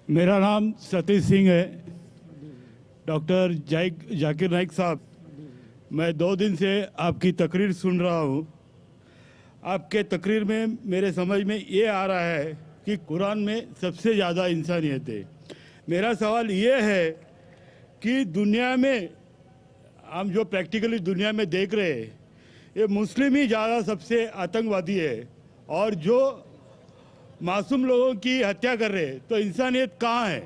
मेरा नाम सतीश सिंह है। डॉक्टर जाकिर नाइक साहब, मैं 2 दिन से आपकी तकरीर सुन रहा हूँ। आपके तकरीर में मेरे समझ में ये आ रहा है कि कुरान में सबसे ज़्यादा इंसानियत है। मेरा सवाल ये है कि दुनिया में हम जो प्रैक्टिकली दुनिया में देख रहे हैं, ये मुस्लिम ही ज़्यादा सबसे आतंकवादी है और जो मासूम लोगों की हत्या कर रहे हैं, तो इंसानियत कहाँ है?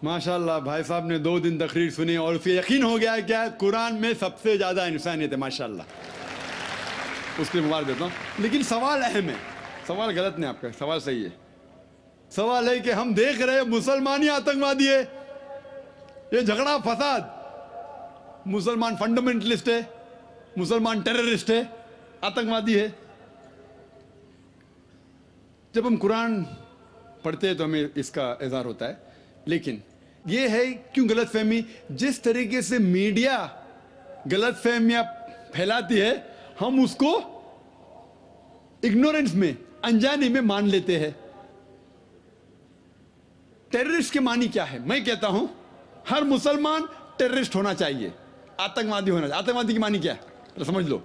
माशाल्लाह, भाई साहब ने 2 दिन तकरीर सुनी और उसे यकीन हो गया है क्या कुरान में सबसे ज़्यादा इंसानियत है। माशाल्लाह, उसके मुबारक देता हूँ। लेकिन सवाल अहम है, सवाल गलत नहीं, आपका सवाल सही है। सवाल है कि हम देख रहे हैं मुसलमान ही आतंकवादी है। ये झगड़ा फसाद, मुसलमान फंडामेंटलिस्ट है, मुसलमान टेररिस्ट है, आतंकवादी है। जब हम कुरान पढ़ते हैं तो हमें इसका इज़हार होता है। लेकिन ये है क्यों गलतफहमी, जिस तरीके से मीडिया गलतफहमियां फैलाती है, हम उसको इग्नोरेंस में, अनजाने में मान लेते हैं। टेररिस्ट के मानी क्या है? मैं कहता हूं हर मुसलमान टेररिस्ट होना चाहिए, आतंकवादी होना चाहिए। आतंकवादी की मानी क्या है तो समझ लो।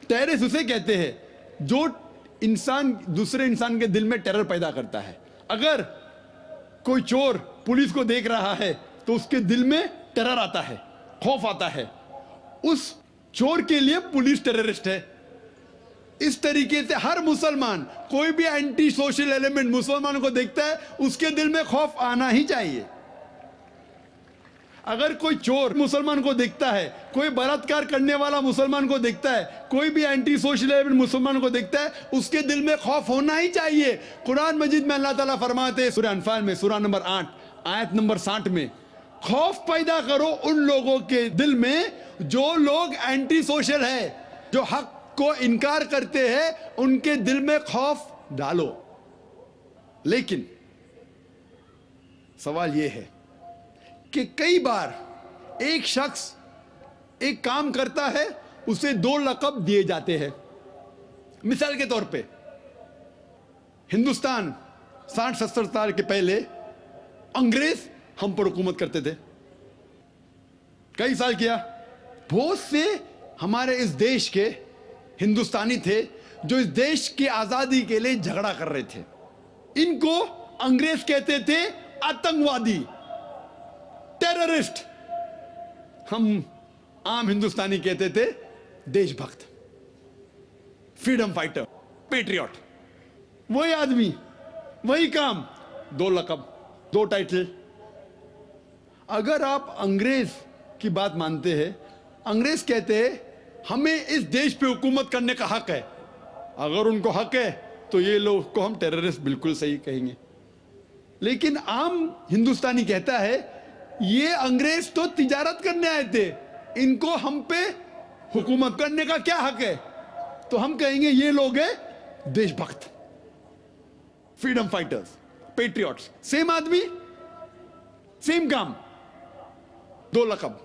टेररिस्ट उसे कहते हैं जो इंसान दूसरे इंसान के दिल में टेरर पैदा करता है। अगर कोई चोर पुलिस को देख रहा है तो उसके दिल में टेरर आता है, खौफ आता है। उस चोर के लिए पुलिस टेररिस्ट है। इस तरीके से हर मुसलमान, कोई भी एंटी सोशल एलिमेंट मुसलमानों को देखता है, उसके दिल में खौफ आना ही चाहिए। अगर कोई चोर मुसलमान को देखता है, कोई बलात्कार करने वाला मुसलमान को देखता है, कोई भी एंटी सोशल एलिमेंट मुसलमान को देखता है, उसके दिल में खौफ होना ही चाहिए। कुरान मजीद में अल्लाह ताला फरमाते हैं सूरह अनफाल में, सूरह नंबर 8 आयत नंबर 60 में, खौफ पैदा करो उन लोगों के दिल में जो लोग एंटी सोशल है, जो हक को इनकार करते हैं, उनके दिल में खौफ डालो। लेकिन सवाल यह है कि कई बार एक शख्स एक काम करता है, उसे 2 लक़ब दिए जाते हैं। मिसाल के तौर पे हिंदुस्तान 60-70 साल के पहले अंग्रेज हम पर हुकूमत करते थे। कई साल किया। बहुत से हमारे इस देश के हिंदुस्तानी थे जो इस देश की आजादी के लिए झगड़ा कर रहे थे। इनको अंग्रेज कहते थे आतंकवादी, टेररिस्ट। हम आम हिंदुस्तानी कहते थे देशभक्त, फ्रीडम फाइटर, पेट्रियट। वही आदमी, वही काम, 2 लक़ब, 2 टाइटल। अगर आप अंग्रेज की बात मानते हैं, अंग्रेज कहते हैं हमें इस देश पे हुकूमत करने का हक है। अगर उनको हक है तो ये लोग को हम टेररिस्ट बिल्कुल सही कहेंगे। लेकिन आम हिंदुस्तानी कहता है ये अंग्रेज तो तिजारत करने आए थे, इनको हम पे हुकूमत करने का क्या हक है? तो हम कहेंगे ये लोग हैं देशभक्त, फ्रीडम फाइटर्स, पेट्रियट्स। सेम आदमी, सेम काम, 2 लक़ब।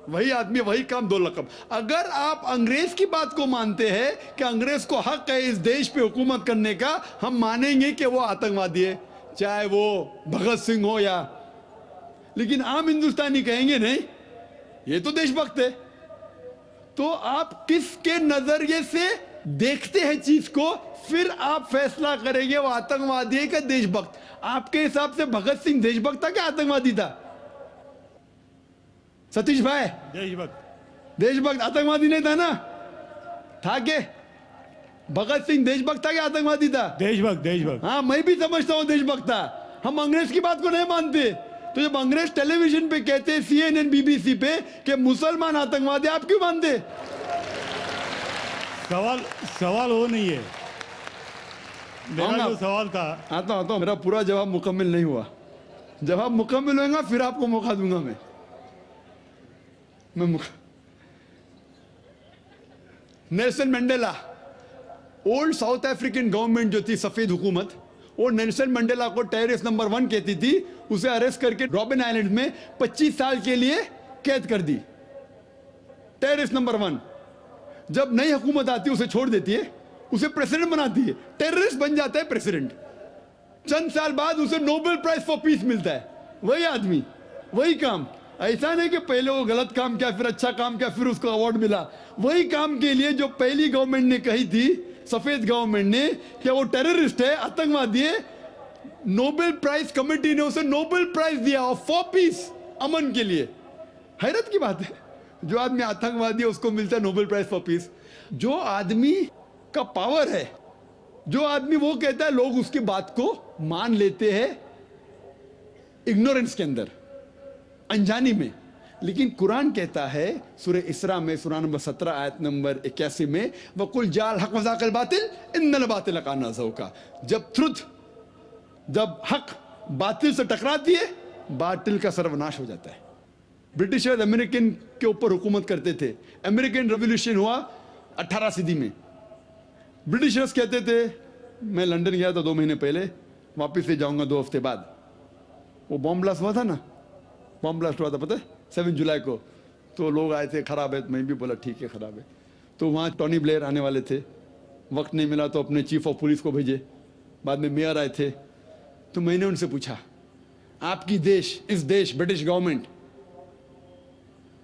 वही आदमी, वही काम, 2 लक़ब। अगर आप अंग्रेज की बात को मानते हैं कि अंग्रेज को हक है इस देश पे हुकूमत करने का, हम मानेंगे कि वो आतंकवादी है, चाहे वो भगत सिंह हो या। लेकिन आम हिंदुस्तानी कहेंगे नहीं, ये तो देशभक्त है। तो आप किसके नजरिए से देखते हैं चीज को, फिर आप फैसला करेंगे वो आतंकवादी है कि देशभक्त। आपके हिसाब से भगत सिंह देशभक्त था क्या आतंकवादी था? सतीश भाई, देशभक्त। देशभक्त, आतंकवादी नहीं था ना? था के भगत सिंह देशभक्त था क्या आतंकवादी था? देशभक्त, देशभक्त। हाँ, मैं भी समझता हूं देशभक्त था। हम अंग्रेज की बात को नहीं मानते। तो जब अंग्रेज टेलीविजन पे कहते हैं, CNN BBC पे, कि मुसलमान आतंकवादी, आप क्यों मानते? सवाल वो नहीं है। मेरा जो सवाल था, आता हूं, मेरा पूरा जवाब मुकम्मल नहीं हुआ। जवाब मुकम्मल होगा फिर आपको मौका दूंगा। मैं Nelson Mandela, old south African government जो थी, सफेद हुकूमत, वो नेल्सन मंडेला को टेररिस्ट नंबर 1 कहती थी। उसे अरेस्ट करके रॉबिन आइलैंड में 25 साल के लिए कैद कर दी। Terrorist number 1। जब नई हुकूमत आती है उसे छोड़ देती है, उसे प्रेसिडेंट बनाती है। टेररिस्ट बन जाता है प्रेसिडेंट। चंद साल बाद उसे नोबेल प्राइज फॉर पीस मिलता है। वही आदमी, वही काम। ऐसा नहीं कि पहले वो गलत काम किया, फिर अच्छा काम किया, फिर उसको अवार्ड मिला। वही काम के लिए जो पहली गवर्नमेंट ने कही थी, सफेद गवर्नमेंट ने, कि वो टेररिस्ट है, आतंकवादी है, नोबेल प्राइज कमेटी ने उसे नोबेल प्राइज दिया फॉर पीस, अमन के लिए। हैरत की बात है, जो आदमी आतंकवादी है उसको मिलता है नोबेल प्राइज फॉर पीस। जो आदमी का पावर है, जो आदमी वो कहता है, लोग उसकी बात को मान लेते हैं इग्नोरेंस के अंदर, अनजानी में। लेकिन कुरान कहता है सूरह इसरा में, सूरह नंबर 17 आयत नंबर 81 में, वकुल जाल हक वज़ाक़ल बातिल इन्नल बातिल काना ज़हूक़ा। जब हक बातिल से टकराती है, बातिल का सर्वनाश हो जाता है। ब्रिटिशर्स अमेरिकन के ऊपर हुकूमत करते थे। अमेरिकन रेवोल्यूशन हुआ 18 सदी में। ब्रिटिशर्स कहते थे, मैं लंदन गया था 2 महीने पहले, वापस से जाऊंगा 2 हफ्ते बाद। वो बॉम्ब ब्लास्ट हुआ था ना, बॉम्ब ब्लास्ट हुआ था, पता है, 7 जुलाई को। तो लोग आए थे, खराब है, मैं भी बोला ठीक है खराब है। तो वहाँ टोनी ब्लेयर आने वाले थे, वक्त नहीं मिला तो अपने चीफ ऑफ पुलिस को भेजे, बाद में मेयर आए थे। तो मैंने उनसे पूछा, आपकी देश, इस देश ब्रिटिश गवर्नमेंट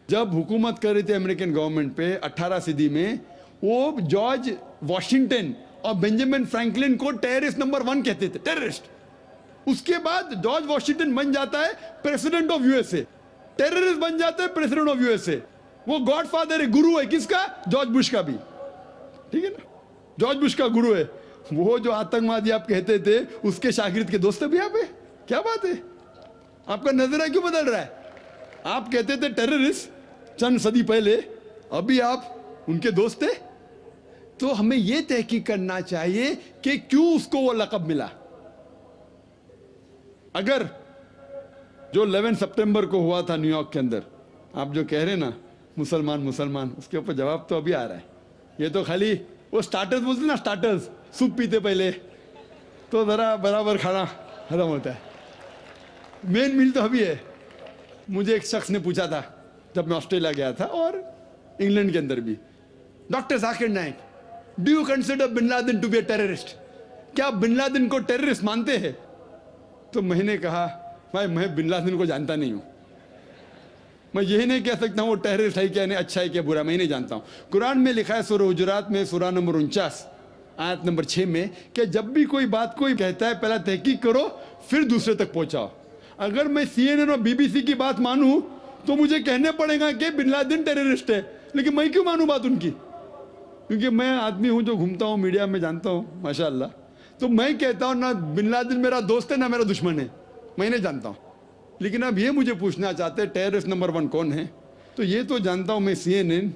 जब हुकूमत कर रही थी अमेरिकन गवर्नमेंट पे 18 सदी में, वो जॉर्ज वॉशिंगटन और बेंजामिन फ्रैंकलिन को टेररिस्ट नंबर 1 कहते थे, टेररिस्ट। उसके बाद जॉर्ज वॉशिंगटन बन जाता है प्रेसिडेंट ऑफ यूएसए, टेररिस्ट बन जाता है प्रेसिडेंट ऑफ यूएसए। वो गॉडफादर है, गुरु है, किसका? जॉर्ज बुश का भी, ठीक है ना, जॉर्ज बुश का गुरु है। वो जो आतंकवादी आप कहते थे, उसके शागिर्द के दोस्त भी आप है। क्या बात है, आपका नजरिया क्यों बदल रहा है? आप कहते थे टेररिस्ट चंद सदी पहले, अभी आप उनके दोस्त थे। तो हमें यह तहकीक करना चाहिए कि क्यों उसको वो लक़ब मिला। अगर जो 11 सितंबर को हुआ था न्यूयॉर्क के अंदर, आप जो कह रहे ना मुसलमान मुसलमान, उसके ऊपर जवाब तो अभी आ रहा है। ये तो खाली वो स्टार्टर्स बोलते ना, स्टार्टर्स, सूप पीते पहले तो जरा बराबर खाना खत्म होता है। मेन मील तो अभी है। मुझे एक शख्स ने पूछा था जब मैं ऑस्ट्रेलिया गया था, और इंग्लैंड के अंदर भी, doctor Zakir Naik, do you consider bin Laden to be a terrorist? क्या आप बिन लादेन को टेररिस्ट मानते हैं? तो मैंने कहा, भाई मैं बिन लादेन को जानता नहीं हूं, मैं यही नहीं कह सकता हूं वो टेररिस्ट है क्या, नहीं अच्छा है क्या बुरा, मैं नहीं जानता हूं। कुरान में लिखा है सूरह हुजुरात में, सूरह नंबर 49 आयत नंबर 6 में, कि जब भी कोई बात कोई कहता है, पहला तहकीक करो, फिर दूसरे तक पहुंचाओ। अगर मैं CNN और BBC की बात मानूं तो मुझे कहने पड़ेगा कि बिन लादेन टेररिस्ट है, लेकिन मैं क्यों मानूं बात उनकी? क्योंकि मैं आदमी हूं जो घूमता हूं मीडिया में, जानता हूं माशाल्लाह। तो मैं कहता हूं ना बिन लादेन मेरा दोस्त है ना मेरा दुश्मन है, मैं नहीं जानता हूं। लेकिन अब ये मुझे पूछना चाहते हैं टेररिस्ट नंबर 1 कौन है, तो ये तो जानता हूं मैं, CNN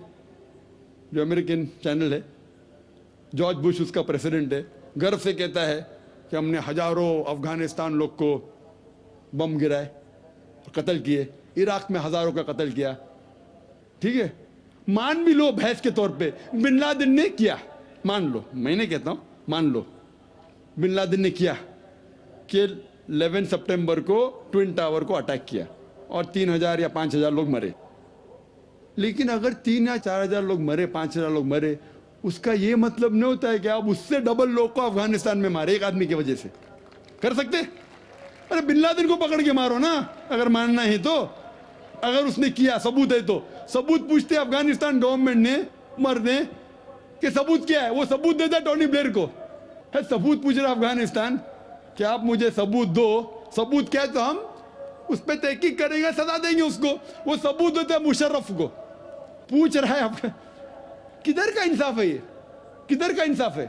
जो अमेरिकन चैनल है, जॉर्ज बुश उसका प्रेसिडेंट है, गर्व से कहता है कि हमने हजारों अफगानिस्तान लोग को बम गिराए, कत्ल किए, इराक में हजारों का कत्ल किया। ठीक है, मान भी लो बहस के तौर पे बिन लादेन ने किया, मान लो, मैं नहीं कहता हूं, मान लो बिन लादेन ने किया कि 11 सितंबर को ट्विन टावर को अटैक किया और 3000 या 5000 लोग मरे। लेकिन अगर 3 या 4000 लोग मरे, 5000 लोग मरे, उसका ये मतलब नहीं होता है कि आप उससे डबल लोग को अफगानिस्तान में मारे एक आदमी की वजह से। कर सकते? अरे बिन लादेन को पकड़ के मारो ना, अगर मानना है तो। अगर उसने किया, सबूत है तो सबूत पूछते अफगानिस्तान गवर्नमेंट ने, मरने कि सबूत क्या है, वो सबूत देता टोनी ब्लेयर को। है सबूत पूछ रहा अफगानिस्तान कि आप मुझे सबूत दो, सबूत क्या है तो हम उस पर तहकीक करेंगे, सजा देंगे उसको। वो सबूत देता मुशर्रफ को, पूछ रहा है आपका। किधर का इंसाफ है ये? किधर का इंसाफ है?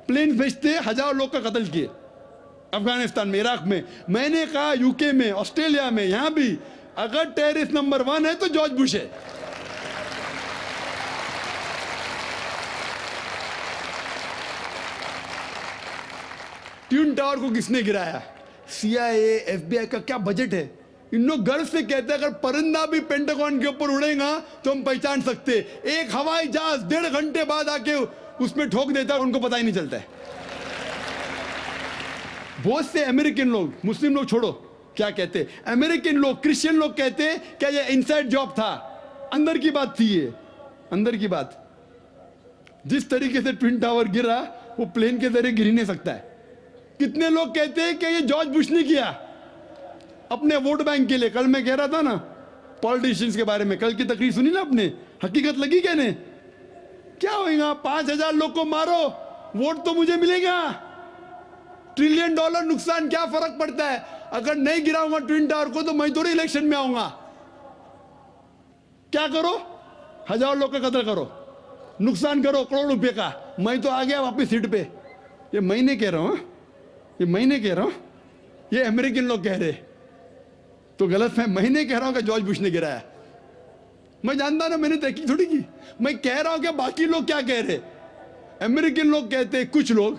प्लेन भेजते हजारों लोग का कत्ल किए अफगानिस्तान में, इराक में। मैंने कहा यूके में, ऑस्ट्रेलिया में, यहां भी अगर टेररिस्ट नंबर 1 है तो जॉर्ज बुश है। ट्विन टावर को किसने गिराया? CIA, FBI का क्या बजट है? इन लोग गर्व से कहते हैं अगर परिंदा भी पेंटागन के ऊपर उड़ेगा तो हम पहचान सकते। एक हवाई जहाज 1.5 घंटे बाद आके उसमें ठोक देता है, उनको पता ही नहीं चलता है। बहुत से अमेरिकन लोग, मुस्लिम लोग छोड़ो, क्या कहते, अमेरिकन लोग, क्रिश्चियन लोग कहते क्या ये इनसाइड जॉब था, अंदर की बात थी, ये अंदर की बात। जिस तरीके से ट्विन टावर गिरा वो प्लेन के जरिए गिर ही नहीं सकता है। कितने लोग कहते हैं कि ये जॉर्ज बुश ने किया अपने वोट बैंक के लिए। कल मैं कह रहा था ना पॉलिटिशियंस के बारे में, कल की तकरीर सुनी ना आपने, हकीकत लगी कहने। क्या होगा, 5,000 लोग को मारो, वोट तो मुझे मिलेगा। $1 ट्रिलियन नुकसान, क्या फर्क पड़ता है? अगर नहीं गिराऊंगा ट्विन टावर को तो मैं थोड़ी इलेक्शन में आऊंगा। क्या करो, 1,000 लोग का कत्ल करो, नुकसान करो करोड़ रुपए का, मैं तो आ गया वापस सीट पे। ये मैं नहीं कह रहा हूं, ये मैं नहीं कह रहा हूं, ये अमेरिकन लोग कह रहे। तो गलत है, मैं नहीं कह रहा हूं कि जॉर्ज बुश ने गिराया। मैं जानता ना, मैंने तहकीक थोड़ी की। मैं कह रहा हूं कि बाकी लोग क्या कह रहे। अमेरिकन लोग कहते हैं कुछ लोग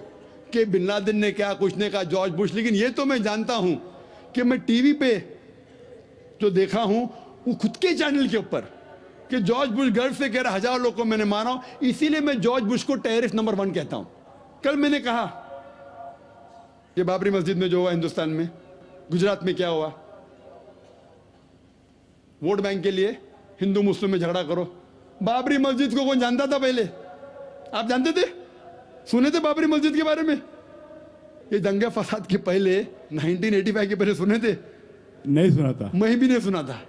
कि बिन लादेन ने क्या कुछ ने कहा, जॉर्ज बुश। लेकिन ये तो मैं जानता हूं कि मैं टीवी पे जो देखा हूं वो खुद के चैनल के ऊपर कि जॉर्ज बुश गर्व से कह रहा 1,000 लोग को मैंने मारा हूं, इसीलिए मैं जॉर्ज बुश को टेररिस्ट नंबर 1 कहता हूं। कल मैंने कहा कि बाबरी मस्जिद में जो हुआ हिंदुस्तान में, गुजरात में क्या हुआ, वोट बैंक के लिए हिंदू मुस्लिम में झगड़ा करो। बाबरी मस्जिद को कौन जानता था पहले? आप जानते थे? सुने थे बाबरी मस्जिद के बारे में? ये दंगे फसाद के पहले 1985 के पहले सुने थे? नहीं सुना था। मैं भी नहीं सुना था।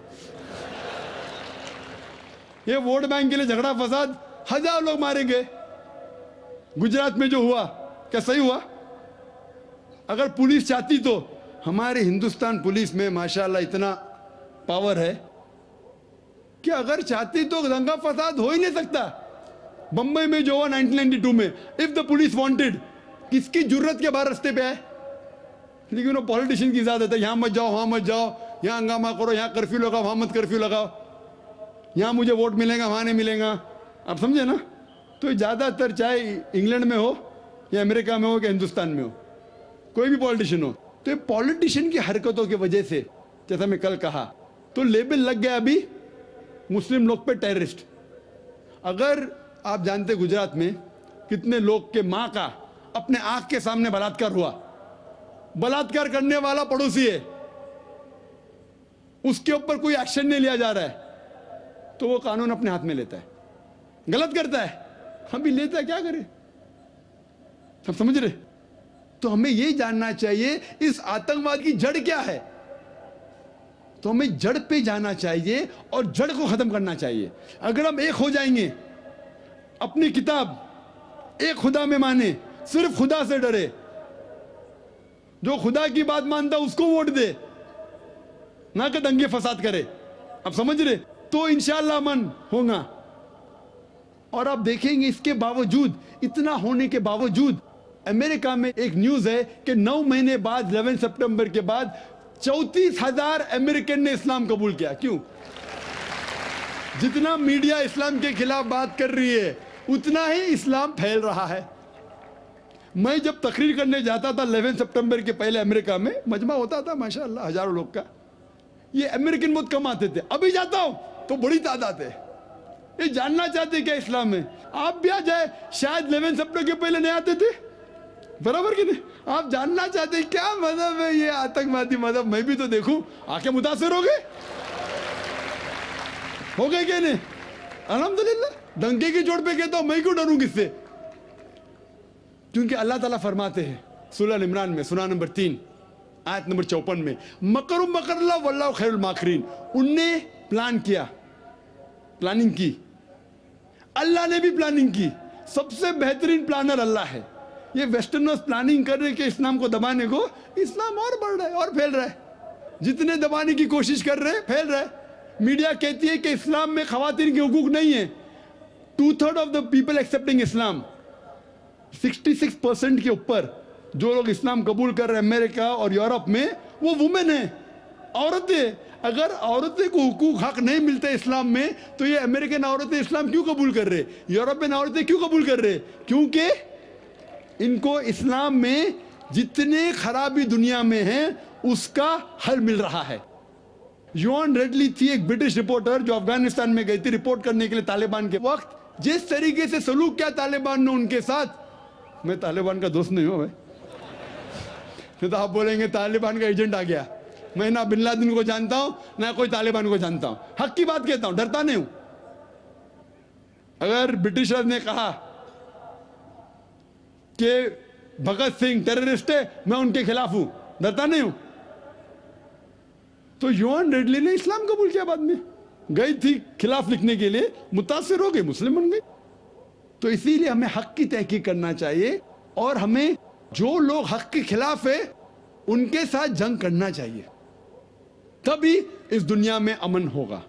ये वोट बैंक के लिए झगड़ा फसाद, 1,000 लोग मारे गए। गुजरात में जो हुआ क्या सही हुआ? अगर पुलिस चाहती तो, हमारे हिंदुस्तान पुलिस में माशाल्लाह इतना पावर है कि अगर चाहती तो दंगा फसाद हो ही नहीं सकता। बंबई में जो हुआ 1992 में, इफ द पुलिस वांटेड, किसकी जरूरत के बाहर रास्ते पे आए? लेकिन वो पॉलिटिशियन की इजाजत है, यहां मत जाओ वहां मत जाओ, यहां हंगामा करो, यहां कर्फ्यू लगाओ वहां मत कर्फ्यू लगाओ, यहां मुझे वोट मिलेगा वहां नहीं मिलेगा। आप समझे ना? तो ज्यादातर चाहे इंग्लैंड में हो या अमेरिका में हो या हिंदुस्तान में हो, कोई भी पॉलिटिशियन हो, तो ये पॉलिटिशियन की हरकतों की वजह से, जैसा मैं कल कहा, तो लेबल लग गया अभी मुस्लिम लोग पे टेररिस्ट। अगर आप जानते गुजरात में कितने लोग के मां का अपने आंख के सामने बलात्कार हुआ, बलात्कार करने वाला पड़ोसी है, उसके ऊपर कोई एक्शन नहीं लिया जा रहा है, तो वो कानून अपने हाथ में लेता है, गलत करता है, हम भी लेता है, क्या करे? सब समझ रहे? तो हमें यही जानना चाहिए इस आतंकवाद की जड़ क्या है। तो हमें जड़ पे जाना चाहिए और जड़ को खत्म करना चाहिए। अगर हम एक हो जाएंगे, अपनी किताब एक खुदा में माने, सिर्फ खुदा से डरे, जो खुदा की बात मानता उसको वोट दे, ना कि दंगे फसाद करे। आप समझ रहे? तो इंशाअल्लाह अमन होगा। और आप देखेंगे इसके बावजूद, इतना होने के बावजूद, अमेरिका में एक न्यूज है कि 9 महीने बाद 11 सितंबर के बाद 34,000 अमेरिकन ने इस्लाम कबूल किया। क्यों? जितना मीडिया इस्लाम के खिलाफ बात कर रही है, उतना ही इस्लाम फैल रहा है। मैं जब तकरीर करने जाता था 11 सितंबर के पहले अमेरिका में, मजमा होता था माशाअल्लाह 1,000 लोग का। ये अमेरिकन बहुत कम आते थे, अभी जाता हूं तो बड़ी तादाद है। ये जानना चाहते क्या इस्लाम में? आप भी आ जाए, शायद 11 सितंबर के पहले नहीं आते थे, बराबर कि नहीं? आप जानना चाहते हैं क्या मजहब है ये आतंकवादी मजहब, मैं भी तो देखूं। आके मुतासिर हो गए क्या नहीं? अल्हम्दुलिल्लाह। दंगे की चोट पे कहता हूं, मैं क्यों डरूं किससे? क्योंकि अल्लाह ताला फरमाते हैं सूरह अल इमरान में, सूरह नंबर 3 आयत नंबर 54 में, मकरुम मकरल्लाह वल्लाहु खैरुल माकिरीन। उनने प्लान किया, प्लानिंग की, अल्लाह ने भी प्लानिंग की। सबसे बेहतरीन प्लानर अल्लाह है। ये वेस्टर्नर्स प्लानिंग कर रहे कि इस्लाम को दबाने को, इस्लाम और बढ़ रहा है और फैल रहा है। जितने दबाने की कोशिश कर रहे हैं, फैल रहा है। मीडिया कहती है कि इस्लाम में खवातीन के हुकूक नहीं है। 2/3 ऑफ द पीपल एक्सेप्टिंग इस्लाम, 66% के ऊपर जो लोग इस्लाम कबूल कर रहे हैं अमेरिका और यूरोप में, वो वुमेन है, औरतें। अगर औरतें को हुकूक हक नहीं मिलते इस्लाम में, तो ये अमेरिकन औरतें इस्लाम क्यों कबूल कर रहे, यूरोपियन औरतें क्यों कबूल कर रहे? क्योंकि इनको इस्लाम में जितने खराबी दुनिया में है उसका हल मिल रहा है। योन रेडली थी एक ब्रिटिश रिपोर्टर जो अफगानिस्तान में गई थी रिपोर्ट करने के लिए तालिबान के वक्त। जिस तरीके से सलूक किया तालिबान ने उनके साथ, मैं तालिबान का दोस्त नहीं हूं भाई, तो आप बोलेंगे तालिबान का एजेंट आ गया। मैं ना बिन लादेन को जानता हूं ना कोई तालिबान को जानता हूं, हक की बात कहता हूं, डरता नहीं हूं। अगर ब्रिटिशर्स ने कहा कि भगत सिंह टेररिस्ट है, मैं उनके खिलाफ हूं, डरता नहीं हूं। तो योहान रेडली ने इस्लाम कबूल किया, बाद में गई थी खिलाफ लिखने के लिए, मुतासिर हो गई, मुस्लिम बन गई। तो इसीलिए हमें हक की तहकीक करना चाहिए और हमें जो लोग हक के खिलाफ है उनके साथ जंग करना चाहिए, तभी इस दुनिया में अमन होगा।